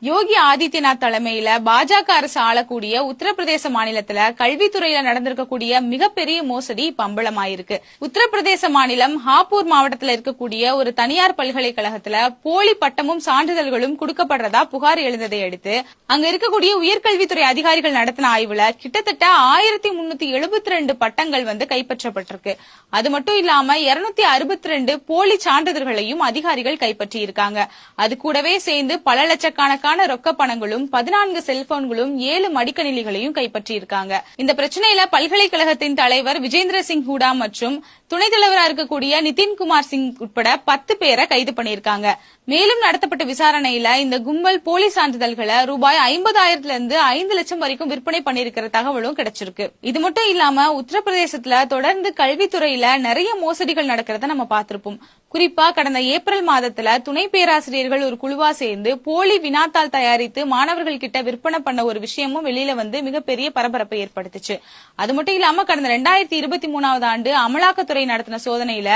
யோகி ஆதித்யநாத் தலைமையில பாஜக அரசு ஆளக்கூடிய உத்தரப்பிரதேச மாநிலத்துல கல்வித்துறையில நடந்திருக்கக்கூடிய மிகப்பெரிய மோசடி இப்ப அம்பலமாயிருக்கு. உத்தரப்பிரதேச மாநிலம் ஹாப்பூர் மாவட்டத்தில் இருக்கக்கூடிய ஒரு தனியார் பல்கலைக்கழகத்துல போலி பட்டமும் சான்றிதழ்களும் கொடுக்கப்படுறதா புகார் எழுந்ததை அடுத்து அங்க இருக்கக்கூடிய உயர்கல்வித்துறை அதிகாரிகள் நடத்தின ஆய்வுல கிட்டத்தட்ட 1372 பட்டங்கள் கைப்பற்றப்பட்டிருக்கு. அது மட்டும் இல்லாம 262 போலி சான்றிதழ்களையும் அதிகாரிகள் கைப்பற்றி இருக்காங்க. அது கூடவே சேர்ந்து பல லட்சக்கணக்கான ரொக்க பணங்களும் 14 செல்போன்களும் 7 மடிக்கணினிகளையும் கைப்பற்றி இருக்காங்க. இந்த பிரச்சனையில பல்கலைக்கழகத்தின் தலைவர் விஜேந்திர சிங் ஹூடா மற்றும் துணைத் தலைவராக இருக்கக்கூடிய நிதின்குமார் சிங் உட்பட 10 பேரை கைது பண்ணிருக்காங்க. மேலும் நடத்தப்பட்ட விசாரணையில இந்த கும்பல் போலி சான்றிதழ்களை ரூபாய் 50,000 இருந்து 5 லட்சம் வரைக்கும் விற்பனை பண்ணிருக்கிற தகவலும் கிடைச்சிருக்கு. இது மட்டும் இல்லாம உத்தரப்பிரதேசத்துல தொடர்ந்து கல்வித்துறையில நிறைய மோசடிகள் நடக்கிறத நம்ம பார்த்திருப்போம். குறிப்பா கடந்த ஏப்ரல் மாதத்துல துணை பேராசிரியர்கள் ஒரு குழுவா சேர்ந்து போலி வினாத்தாள் தயாரித்து மாணவர்கள் கிட்ட விற்பனை பண்ண ஒரு விஷயமும் வெளியில மிகப்பெரிய பரபரப்பை ஏற்படுத்துச்சு. அது மட்டும் இல்லாம கடந்த 2023ஆம் ஆண்டு அமலாக்கத்துறை நடத்தின சோதனையில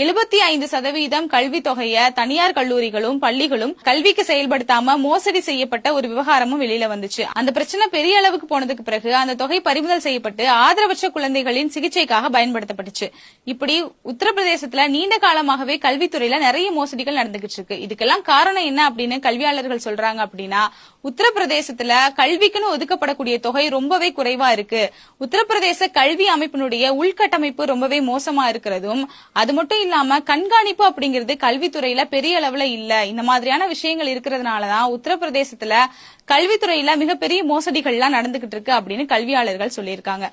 75% கல்வி தொகையை தனியார் கல்லூரிகளும் பள்ளிகளும் கல்விக்கு செயல்படுத்தாம மோசடி செய்யப்பட்ட ஒரு விவகாரமும் வெளியில வந்துச்சு. அந்த பிரச்சனை பெரிய அளவுக்கு போனதுக்கு பிறகு அந்த தொகை பறிமுதல் செய்யப்பட்டு ஆதரவற்ற குழந்தைகளின் சிகிச்சைக்காக பயன்படுத்தப்பட்டுச்சு. இப்படி உத்தரப்பிரதேசத்துல நீண்ட காலமாகவே கல்வித்துறையில நிறைய மோசடிகள் நடந்துகிட்டு இருக்கு. இதுக்கெல்லாம் காரணம் என்ன அப்படின்னு கல்வியாளர்கள் சொல்றாங்க அப்படின்னா, உத்தரப்பிரதேசத்துல கல்விக்குன்னு ஒதுக்கப்படக்கூடிய தொகை ரொம்பவே குறைவா இருக்கு. உத்தரப்பிரதேச கல்வி அமைப்பினுடைய உள்கட்டமைப்பு ரொம்பவே மோசமா இருக்கிறதும், அது மட்டும் இல்லாம கண்காணிப்பு அப்படிங்கிறது கல்வித்துறையில பெரிய அளவுல இல்ல. இந்த மாதிரியான விஷயங்கள் இருக்கிறதுனாலதான் உத்தரப்பிரதேசத்துல கல்வித்துறையில மிகப்பெரிய மோசடிகள்லாம் நடந்துகிட்டு இருக்கு அப்படின்னு கல்வியாளர்கள் சொல்லியிருக்காங்க.